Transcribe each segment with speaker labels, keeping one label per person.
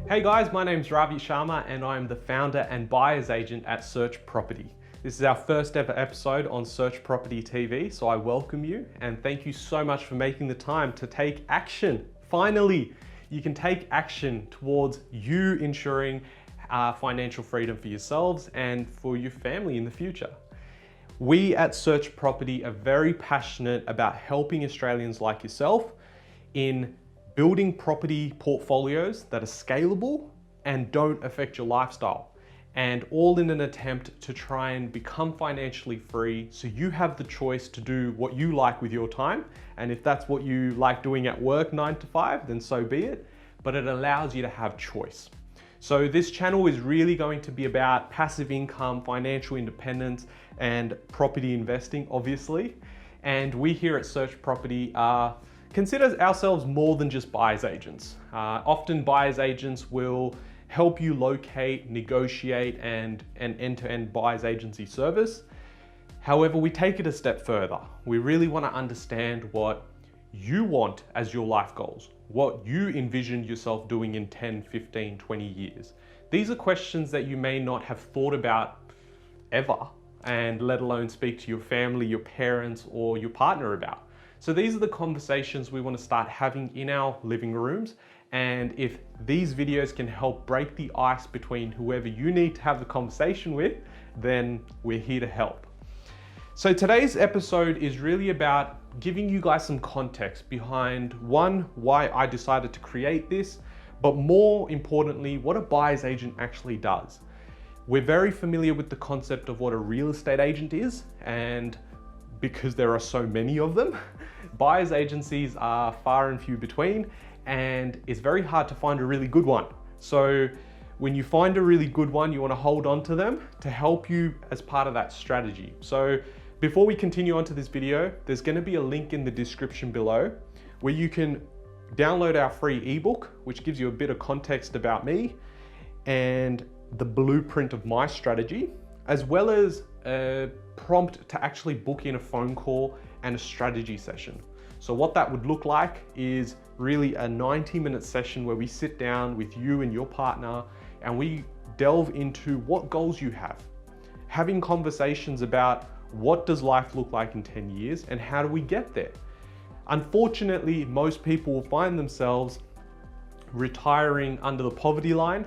Speaker 1: Hey guys, my name's Ravi Sharma and I'm the founder and buyer's agent at Searchproperty. This is our first ever episode on Searchproperty TV, so I welcome you and thank you so much for making the time to take action. Finally, you can take action towards you ensuring financial freedom for yourselves and for your family in the future. We at Searchproperty are very passionate about helping Australians like yourself in building property portfolios that are scalable and don't affect your lifestyle, and all in an attempt to try and become financially free so you have the choice to do what you like with your time. And if that's what you like doing at work 9 to 5, then so be it, but it allows you to have choice. So this channel is really going to be about passive income, financial independence, and property investing, obviously. And we here at Searchproperty consider ourselves more than just buyer's agents. Often buyer's agents will help you locate, negotiate, and an end-to-end buyer's agency service. However, we take it a step further. We really want to understand what you want as your life goals, what you envision yourself doing in 10, 15, 20 years. These are questions that you may not have thought about ever, and let alone speak to your family, your parents, or your partner about. So these are the conversations we want to start having in our living rooms. And if these videos can help break the ice between whoever you need to have the conversation with, then we're here to help. So today's episode is really about giving you guys some context behind, one, why I decided to create this, but more importantly, what a buyer's agent actually does. We're very familiar with the concept of what a real estate agent is, and because there are so many of them, buyer's agencies are far and few between, and it's very hard to find a really good one. So when you find a really good one, you want to hold on to them to help you as part of that strategy. So before we continue on to this video, there's going to be a link in the description below where you can download our free ebook, which gives you a bit of context about me and the blueprint of my strategy, as well as a prompt to actually book in a phone call and a strategy session. So what that would look like is really a 90-minute session where we sit down with you and your partner and we delve into what goals you have, having conversations about what does life look like in 10 years and how do we get there. Unfortunately, most people will find themselves retiring under the poverty line.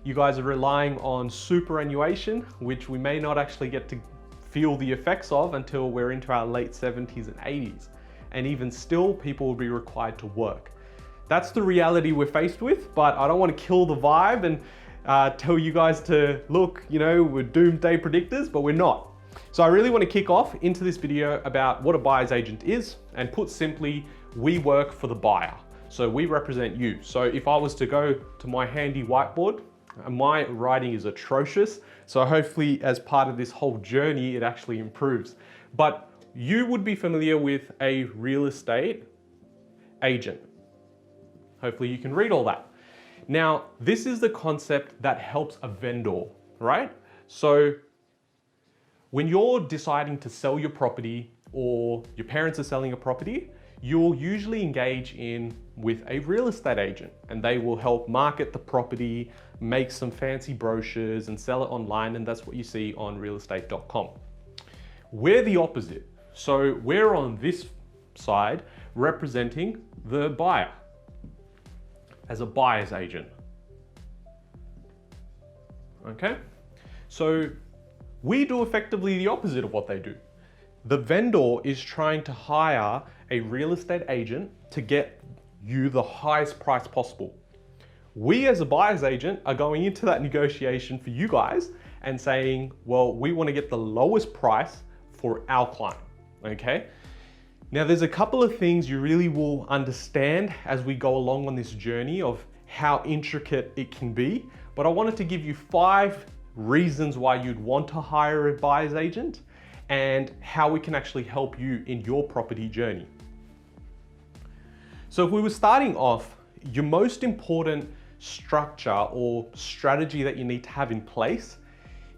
Speaker 1: You guys are relying on superannuation, which we may not actually get to feel the effects of until we're into our late 70s and 80s. And even still, people will be required to work. That's the reality we're faced with, but I don't want to kill the vibe and tell you guys to look, we're doomsday predictors, but we're not. So I really want to kick off into this video about what a buyer's agent is, and put simply, we work for the buyer. So we represent you. So if I was to go to my handy whiteboard, my writing is atrocious, so hopefully as part of this whole journey, it actually improves. But you would be familiar with a real estate agent. Hopefully you can read all that. Now, this is the concept that helps a vendor, right? So when you're deciding to sell your property or your parents are selling a property, you'll usually engage with a real estate agent, and they will help market the property, make some fancy brochures and sell it online, and that's what you see on realestate.com. We're the opposite. So we're on this side representing the buyer as a buyer's agent. Okay? So we do effectively the opposite of what they do. The vendor is trying to hire a real estate agent to get you the highest price possible. We as a buyer's agent are going into that negotiation for you guys and saying, well, we want to get the lowest price for our client, okay? Now there's a couple of things you really will understand as we go along on this journey of how intricate it can be, but I wanted to give you 5 reasons why you'd want to hire a buyer's agent and how we can actually help you in your property journey. So if we were starting off, your most important structure or strategy that you need to have in place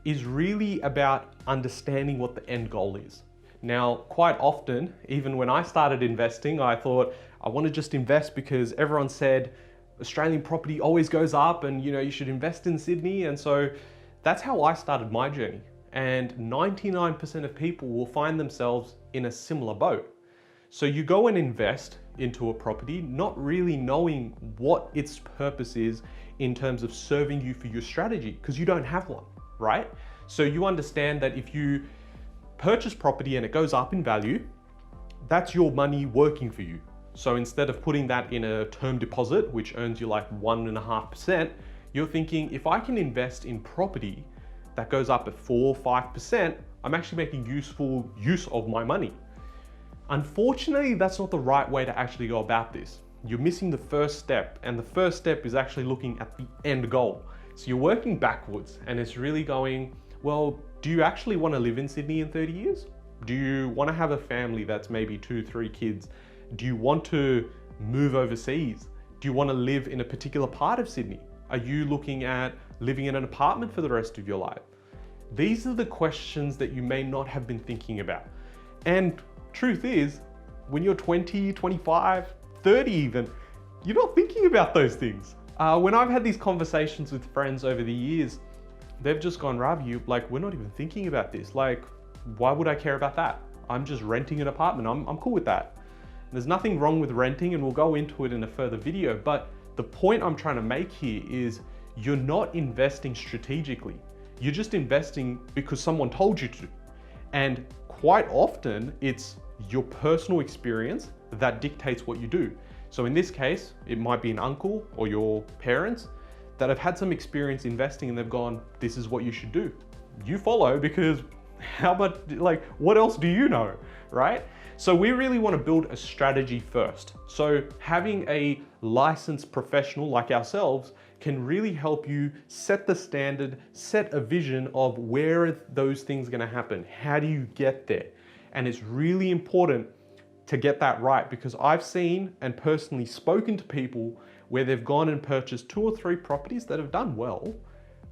Speaker 1: is really about understanding what the end goal is. Now, quite often, even when I started investing, I thought I want to just invest because everyone said Australian property always goes up and you should invest in Sydney. And so that's how I started my journey. And 99% of people will find themselves in a similar boat. So you go and invest into a property, not really knowing what its purpose is in terms of serving you for your strategy, because you don't have one, right? So you understand that if you purchase property and it goes up in value, that's your money working for you. So instead of putting that in a term deposit, which earns you like 1.5%, you're thinking, if I can invest in property that goes up at 4 or 5%, I'm actually making useful use of my money. Unfortunately, that's not the right way to actually go about this. You're missing the first step, and the first step is actually looking at the end goal. So you're working backwards, and it's really going, well, do you actually want to live in Sydney in 30 years? Do you want to have a family that's maybe 2-3 kids? Do you want to move overseas? Do you want to live in a particular part of Sydney? Are you looking at living in an apartment for the rest of your life? These are the questions that you may not have been thinking about. And truth is, when you're 20, 25, 30 even, you're not thinking about those things. When I've had these conversations with friends over the years, they've just gone, Ravi, like, we're not even thinking about this. Like, why would I care about that? I'm just renting an apartment. I'm cool with that. There's nothing wrong with renting, and we'll go into it in a further video. But the point I'm trying to make here is you're not investing strategically. You're just investing because someone told you to. And quite often it's your personal experience that dictates what you do. So in this case, it might be an uncle or your parents that have had some experience investing and they've gone, this is what you should do. You follow, because how much, like, what else do you know, right? So we really want to build a strategy first. So having a licensed professional like ourselves can really help you set the standard, set a vision of where are those things going to happen. How do you get there? And it's really important to get that right, because I've seen and personally spoken to people where they've gone and purchased 2 or 3 properties that have done well,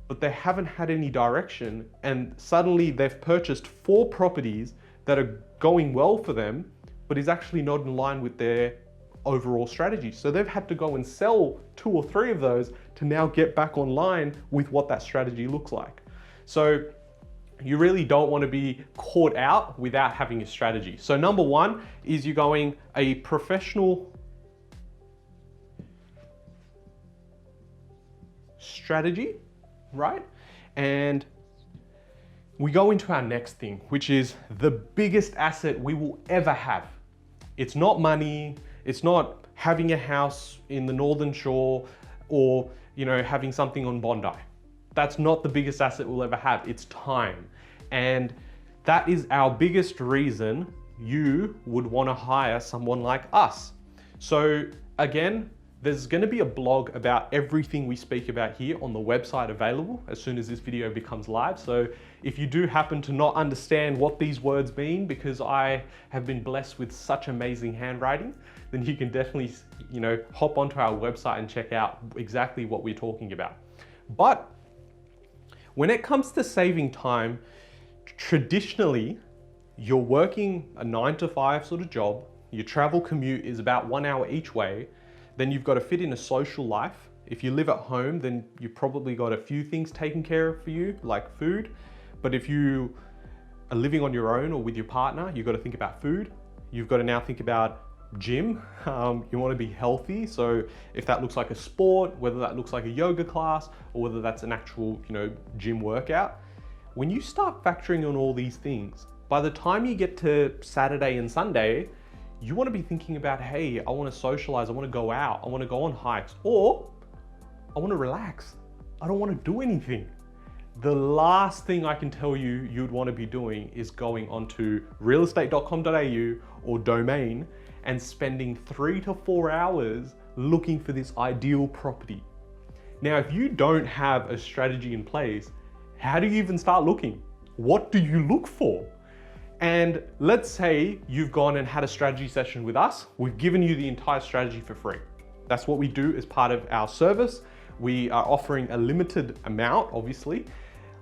Speaker 1: but they haven't had any direction, and suddenly they've purchased 4 properties that are going well for them, but is actually not in line with their overall strategy. So they've had to go and sell 2 or 3 of those to now get back online with what that strategy looks like. So you really don't want to be caught out without having a strategy. So number 1 is you're going a professional strategy, right? And we go into our next thing, which is the biggest asset we will ever have. It's not money, it's not having a house in the Northern Shore or, having something on Bondi. That's not the biggest asset we'll ever have, it's time. And that is our biggest reason you would want to hire someone like us. So again, there's going to be a blog about everything we speak about here on the website available as soon as this video becomes live. So if you do happen to not understand what these words mean, because I have been blessed with such amazing handwriting, then you can definitely, hop onto our website and check out exactly what we're talking about. But when it comes to saving time, traditionally, you're working a 9-to-5 sort of job, your travel commute is about 1 hour each way, then you've got to fit in a social life. If you live at home, then you've probably got a few things taken care of for you, like food. But if you are living on your own or with your partner, you've got to think about food. You've got to now think about gym. You want to be healthy. So if that looks like a sport, whether that looks like a yoga class, or whether that's an actual, gym workout, when you start factoring on all these things, by the time you get to Saturday and Sunday, you want to be thinking about, hey, I want to socialize, I want to go out, I want to go on hikes, or I want to relax. I don't want to do anything. The last thing I can tell you you'd want to be doing is going onto realestate.com.au or Domain and spending 3 to 4 hours looking for this ideal property. Now, if you don't have a strategy in place, how do you even start looking? What do you look for? And let's say you've gone and had a strategy session with us. We've given you the entire strategy for free. That's what we do as part of our service. We are offering a limited amount, obviously,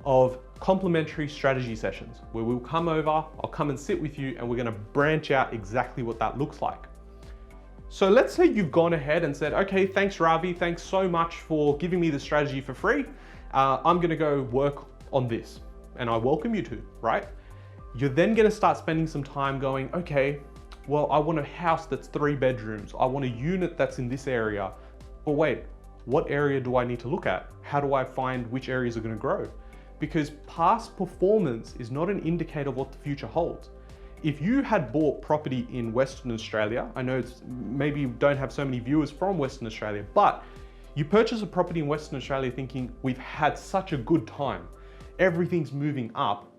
Speaker 1: of complimentary strategy sessions where we'll come over, I'll come and sit with you, and we're gonna branch out exactly what that looks like. So let's say you've gone ahead and said, okay, thanks Ravi, thanks so much for giving me the strategy for free. I'm gonna go work on this, and I welcome you to, right? You're then gonna start spending some time going, okay, well, I want a house that's 3 bedrooms. I want a unit that's in this area. But wait, what area do I need to look at? How do I find which areas are gonna grow? Because past performance is not an indicator of what the future holds. If you had bought property in Western Australia, I know it's maybe you don't have so many viewers from Western Australia, but you purchase a property in Western Australia thinking we've had such a good time, everything's moving up,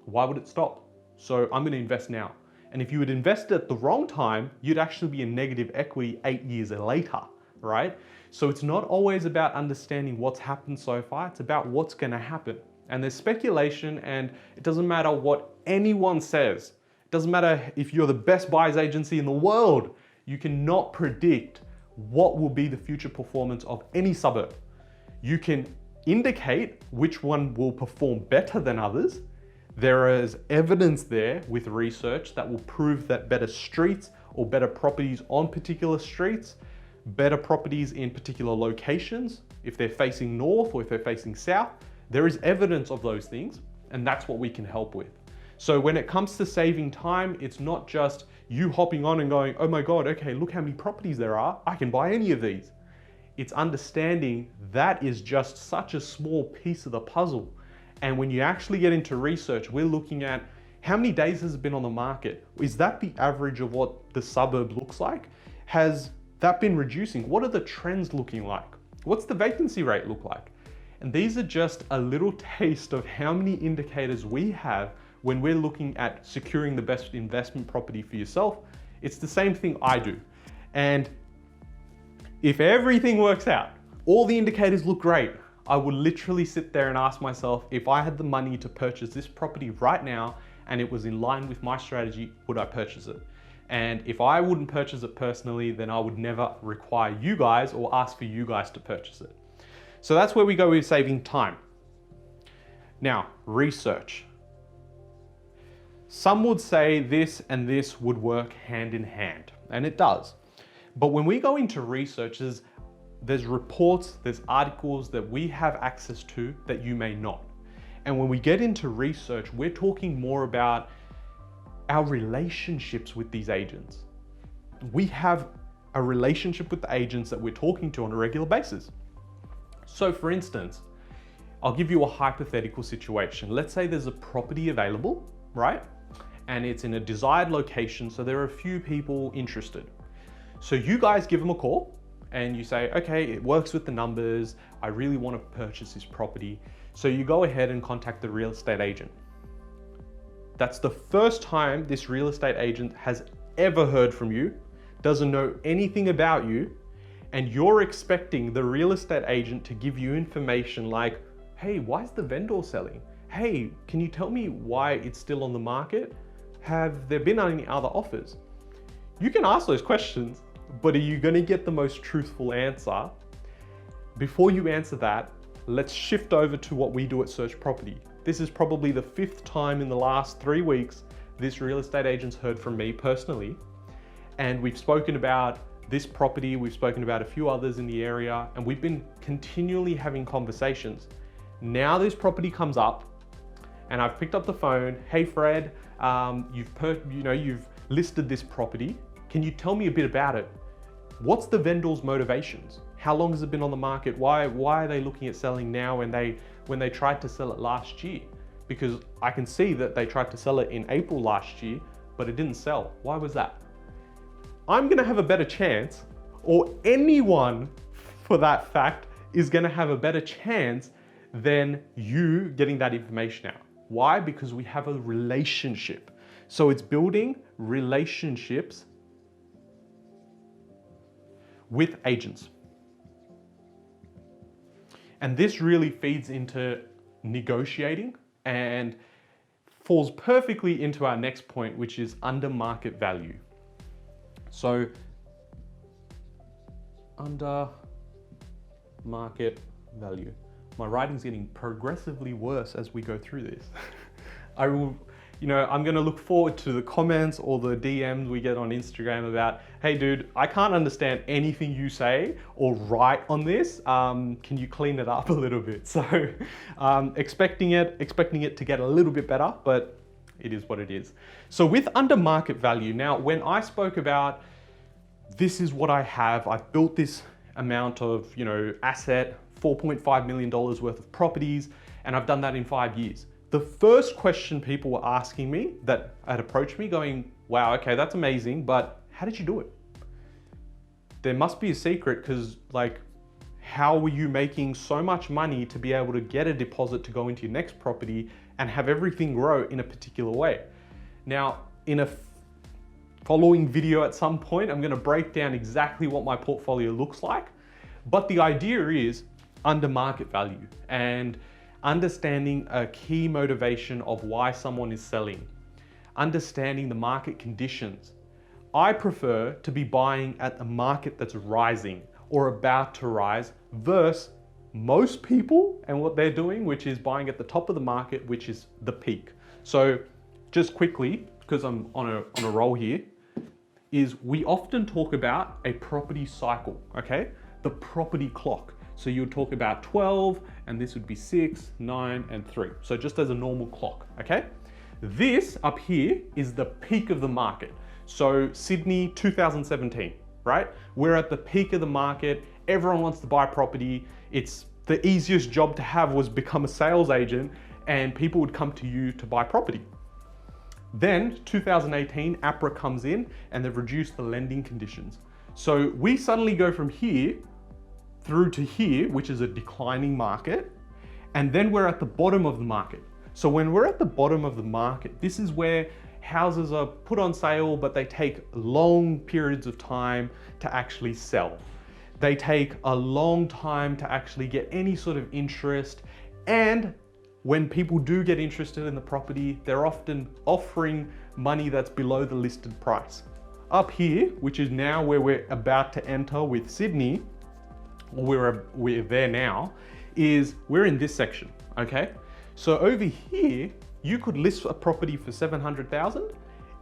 Speaker 1: why would it stop? So I'm gonna invest now. And if you would invest at the wrong time, you'd actually be in negative equity 8 years later, right? So it's not always about understanding what's happened so far, it's about what's gonna happen. And there's speculation, and it doesn't matter what anyone says. It doesn't matter if you're the best buyer's agency in the world, you cannot predict what will be the future performance of any suburb. You can indicate which one will perform better than others. There is evidence there with research that will prove that better streets or better properties on particular streets, better properties in particular locations, if they're facing north or if they're facing south, there is evidence of those things, and that's what we can help with. So when it comes to saving time, it's not just you hopping on and going, oh my God, okay, look how many properties there are, I can buy any of these. It's understanding that is just such a small piece of the puzzle. And when you actually get into research, we're looking at how many days has it been on the market? Is that the average of what the suburb looks like? Has that been reducing? What are the trends looking like? What's the vacancy rate look like? And these are just a little taste of how many indicators we have when we're looking at securing the best investment property for yourself. It's the same thing I do. And if everything works out, all the indicators look great, I would literally sit there and ask myself, if I had the money to purchase this property right now and it was in line with my strategy, would I purchase it? And if I wouldn't purchase it personally, then I would never require you guys or ask for you guys to purchase it. So that's where we go with saving time. Now, research. Some would say this and this would work hand in hand, and it does. But when we go into research, there's reports, there's articles that we have access to that you may not. And when we get into research, we're talking more about our relationships with these agents. We have a relationship with the agents that we're talking to on a regular basis. So for instance, I'll give you a hypothetical situation. Let's say there's a property available, right? And it's in a desired location, so there are a few people interested. So you guys give them a call and you say, okay, it works with the numbers, I really want to purchase this property. So you go ahead and contact the real estate agent. That's the first time this real estate agent has ever heard from you, doesn't know anything about you, and you're expecting the real estate agent to give you information like, hey, why is the vendor selling? Hey, can you tell me why it's still on the market? Have there been any other offers? You can ask those questions, but are you going to get the most truthful answer? Before you answer that, let's shift over to what we do at Searchproperty. This is probably the 5th time in the last 3 weeks this real estate agent's heard from me personally. And we've spoken about this property, we've spoken about a few others in the area, and we've been continually having conversations. Now this property comes up and I've picked up the phone. Hey Fred, you've listed this property. Can you tell me a bit about it? What's the vendor's motivations? How long has it been on the market? Why are they looking at selling now when they tried to sell it last year? Because I can see that they tried to sell it in April last year, but it didn't sell. Why was that? I'm gonna have a better chance, or anyone for that fact is gonna have a better chance than you getting that information out. Why? Because we have a relationship. So it's building relationships with agents. And this really feeds into negotiating and falls perfectly into our next point, which is under market value. So under market value. My writing's getting progressively worse as we go through this. I'm gonna look forward to the comments or the DMs we get on Instagram about, hey dude, I can't understand anything you say or write on this. Can you clean it up a little bit? So expecting it to get a little bit better, but it is what it is. So with under market value, now when I spoke about, this is what I have, I've built this amount of, asset, $4.5 million worth of properties, and I've done that in 5 years. The first question people were asking me that had approached me going, wow, okay, that's amazing, but how did you do it? There must be a secret, because how were you making so much money to be able to get a deposit to go into your next property and have everything grow in a particular way? Now, in a following video at some point, I'm gonna break down exactly what my portfolio looks like, but the idea is under market value and understanding a key motivation of why someone is selling, understanding the market conditions. I prefer to be buying at a market that's rising or about to rise versus most people and what they're doing, which is buying at the top of the market, which is the peak. So just quickly, because I'm on a roll here, is we often talk about a property cycle, okay? The property clock. So you would talk about 12, and this would be 6, 9, and 3. So just as a normal clock, okay? This up here is the peak of the market. So Sydney 2017, right? We're at the peak of the market. Everyone wants to buy property. It's the easiest job to have was become a sales agent, and people would come to you to buy property. Then 2018, APRA comes in and they've reduced the lending conditions. So we suddenly go from here through to here, which is a declining market, and then we're at the bottom of the market. So when we're at the bottom of the market, this is where houses are put on sale, but they take long periods of time to actually sell. They take a long time to actually get any sort of interest, and when people do get interested in the property, they're often offering money that's below the listed price. Up here, which is now where we're about to enter with Sydney, we're there now, is we're in this section, okay? So over here, you could list a property for 700,000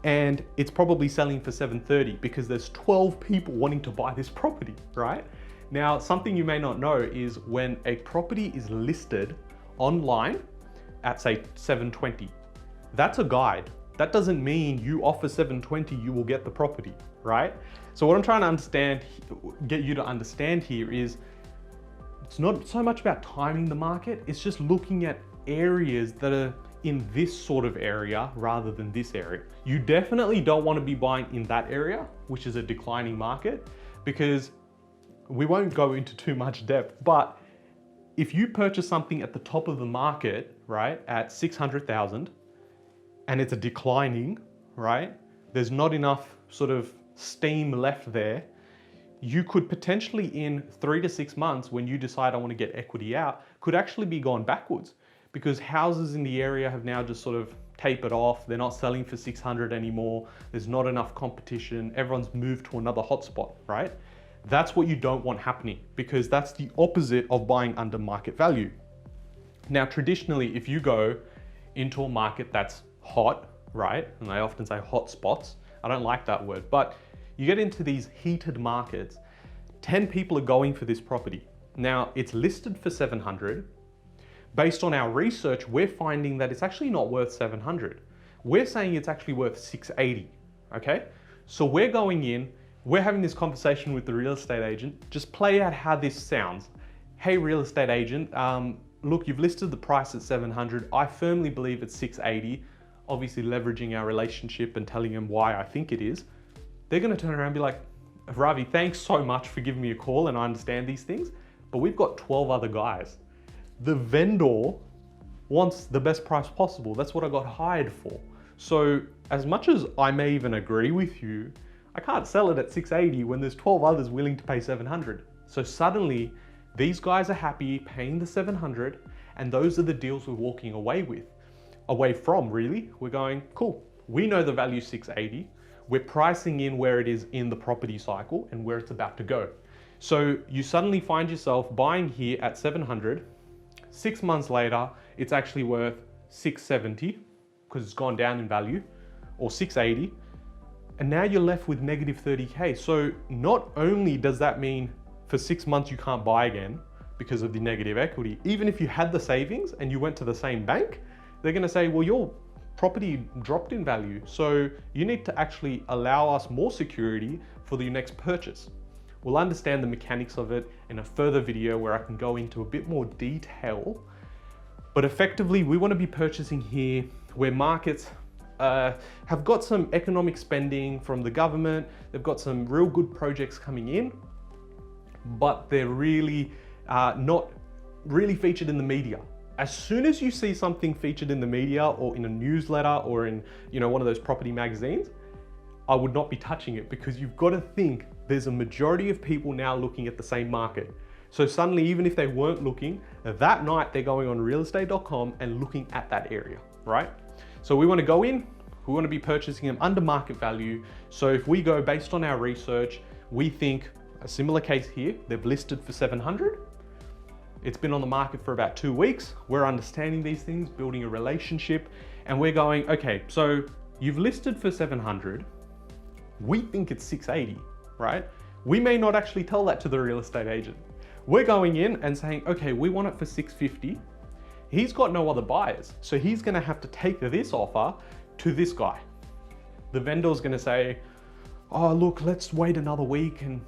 Speaker 1: and it's probably selling for 730 because there's 12 people wanting to buy this property, right? Now, something you may not know is when a property is listed online at say 720, that's a guide. That doesn't mean you offer 720, you will get the property, right? So what I'm trying to get you to understand here is it's not so much about timing the market, it's just looking at areas that are in this sort of area rather than this area. You definitely don't want to be buying in that area, which is a declining market, because we won't go into too much depth, but if you purchase something at the top of the market, right, at 600,000, and it's a declining, right, there's not enough sort of steam left there, you could potentially in 3 to 6 months, when you decide I want to get equity out, could actually be gone backwards because houses in the area have now just sort of tapered off. They're not selling for 600 anymore. There's not enough competition. Everyone's moved to another hotspot, right? That's what you don't want happening because that's the opposite of buying under market value. Now, traditionally, if you go into a market that's hot, right? And I often say hot spots. I don't like that word, but you get into these heated markets, 10 people are going for this property. Now it's listed for 700. Based on our research, we're finding that it's actually not worth 700. We're saying it's actually worth 680, okay? So we're going in, we're having this conversation with the real estate agent, just play out how this sounds. Hey, real estate agent, look, you've listed the price at 700. I firmly believe it's 680. Obviously leveraging our relationship and telling them why I think it is. They're gonna turn around and be like, Ravi, thanks so much for giving me a call and I understand these things, but we've got 12 other guys. The vendor wants the best price possible. That's what I got hired for. So as much as I may even agree with you, I can't sell it at 680 when there's 12 others willing to pay 700. So suddenly these guys are happy paying the 700 and those are the deals we're walking away from really. We're going, cool, we know the value 680. We're pricing in where it is in the property cycle and where it's about to go. So you suddenly find yourself buying here at 700, 6 months later, it's actually worth 670. because it's gone down in value, or 680, and now you're left with negative 30K. So not only does that mean for 6 months you can't buy again because of the negative equity, even if you had the savings and you went to the same bank, they're gonna say, well, your property dropped in value, so you need to actually allow us more security for the next purchase. We'll understand the mechanics of it in a further video where I can go into a bit more detail. But effectively, we want to be purchasing here where markets have got some economic spending from the government. They've got some real good projects coming in, but they're really not really featured in the media. As soon as you see something featured in the media or in a newsletter or in one of those property magazines, I would not be touching it, because you've got to think there's a majority of people now looking at the same market. So suddenly, even if they weren't looking, that night they're going on realestate.com and looking at that area, right? So we want to go in, we want to be purchasing them under market value. So if we go based on our research, we think a similar case here, they've listed for 700. It's been on the market for about 2 weeks. We're understanding these things, building a relationship, and we're going, okay, so you've listed for 700. We think it's 680, right? We may not actually tell that to the real estate agent. We're going in and saying, okay, we want it for 650. He's got no other buyers, so he's gonna have to take this offer to this guy. The vendor's gonna say, oh, look, let's wait another week, and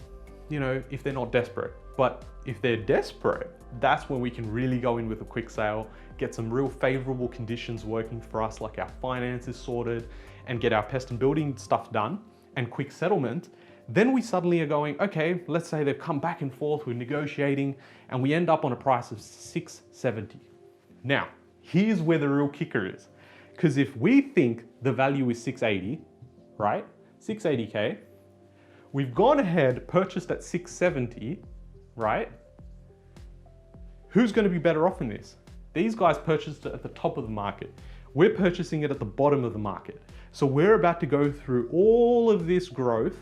Speaker 1: if they're not desperate. But if they're desperate, that's when we can really go in with a quick sale, get some real favorable conditions working for us, like our finances sorted, and get our pest and building stuff done, and quick settlement. Then we suddenly are going, okay, let's say they've come back and forth, we're negotiating, and we end up on a price of 670. Now, here's where the real kicker is. Because if we think the value is 680, right? 680K, we've gone ahead, purchased at 670, right? Who's gonna be better off in this? These guys purchased it at the top of the market. We're purchasing it at the bottom of the market. So we're about to go through all of this growth,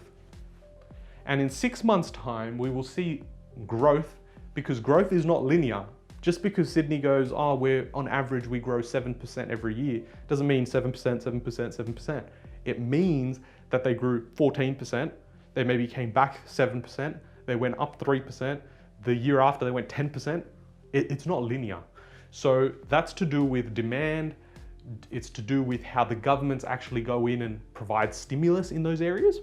Speaker 1: and in 6 months' time, we will see growth, because growth is not linear. Just because Sydney goes, oh, we're on average, we grow 7% every year, doesn't mean 7%, 7%, 7%. It means that they grew 14%, they maybe came back 7%, they went up 3%, the year after they went 10%. It's not linear. So that's to do with demand. It's to do with how the governments actually go in and provide stimulus in those areas.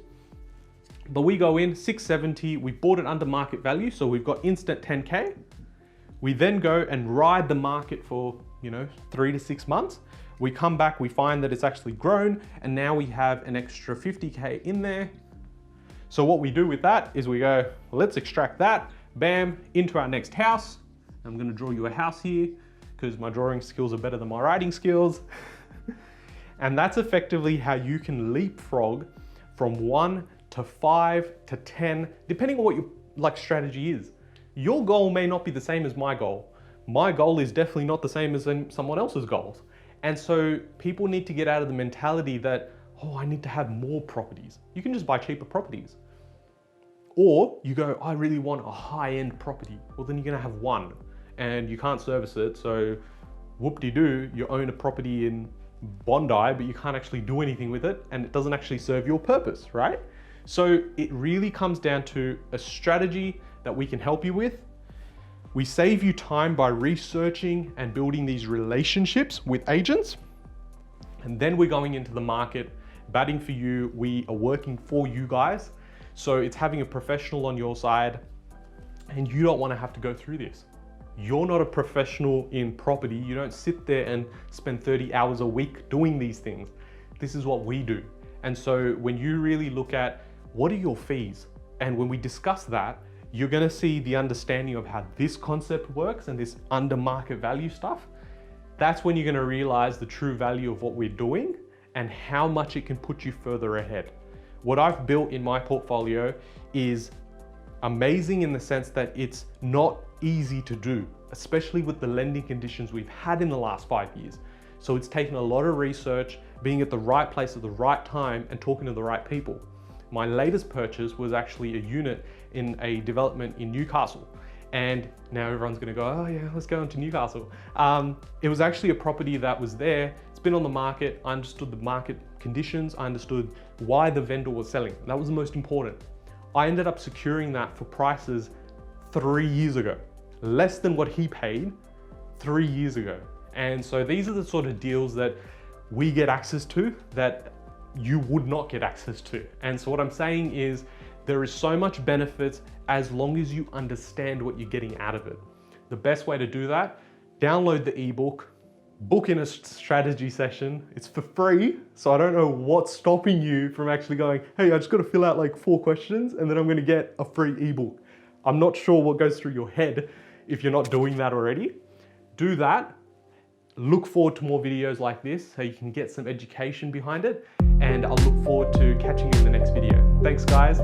Speaker 1: But we go in 670, we bought it under market value, so we've got instant 10K. We then go and ride the market for 3 to 6 months. We come back, we find that it's actually grown, and now we have an extra 50K in there. So what we do with that is we go, let's extract that, bam, into our next house. I'm gonna draw you a house here, because my drawing skills are better than my writing skills. And that's effectively how you can leapfrog from 1 to 5 to 10, depending on what your strategy is. Your goal may not be the same as my goal. My goal is definitely not the same as someone else's goals. And so people need to get out of the mentality that, oh, I need to have more properties. You can just buy cheaper properties. Or you go, I really want a high-end property. Well, then you're gonna have one and you can't service it. So whoop-de-doo, you own a property in Bondi, but you can't actually do anything with it, and it doesn't actually serve your purpose, right? So it really comes down to a strategy that we can help you with. We save you time by researching and building these relationships with agents. And then we're going into the market, batting for you. We are working for you guys. So it's having a professional on your side, and you don't want to have to go through this. You're not a professional in property. You don't sit there and spend 30 hours a week doing these things. This is what we do. And so when you really look at what are your fees, and when we discuss that, you're gonna see the understanding of how this concept works and this under market value stuff. That's when you're gonna realize the true value of what we're doing and how much it can put you further ahead. What I've built in my portfolio is amazing in the sense that it's not easy to do, especially with the lending conditions we've had in the last 5 years. So it's taken a lot of research, being at the right place at the right time and talking to the right people. My latest purchase was actually a unit in a development in Newcastle. And now everyone's gonna go, oh yeah, let's go into Newcastle. It was actually a property that was there. It's It's been on the market. I understood the market conditions. I understood why the vendor was selling. That was the most important. I ended up securing that for prices 3 years ago, less than what he paid 3 years ago. And so these are the sort of deals that we get access to that you would not get access to. And so what I'm saying is there is so much benefit as long as you understand what you're getting out of it. The best way to do that, download the ebook, book in a strategy session. It's for free. So I don't know what's stopping you from actually going, hey, I just got to fill out like 4 questions and then I'm going to get a free ebook. I'm not sure what goes through your head if you're not doing that already. Do that. Look forward to more videos like this so you can get some education behind it. And I'll look forward to catching you in the next video. Thanks, guys.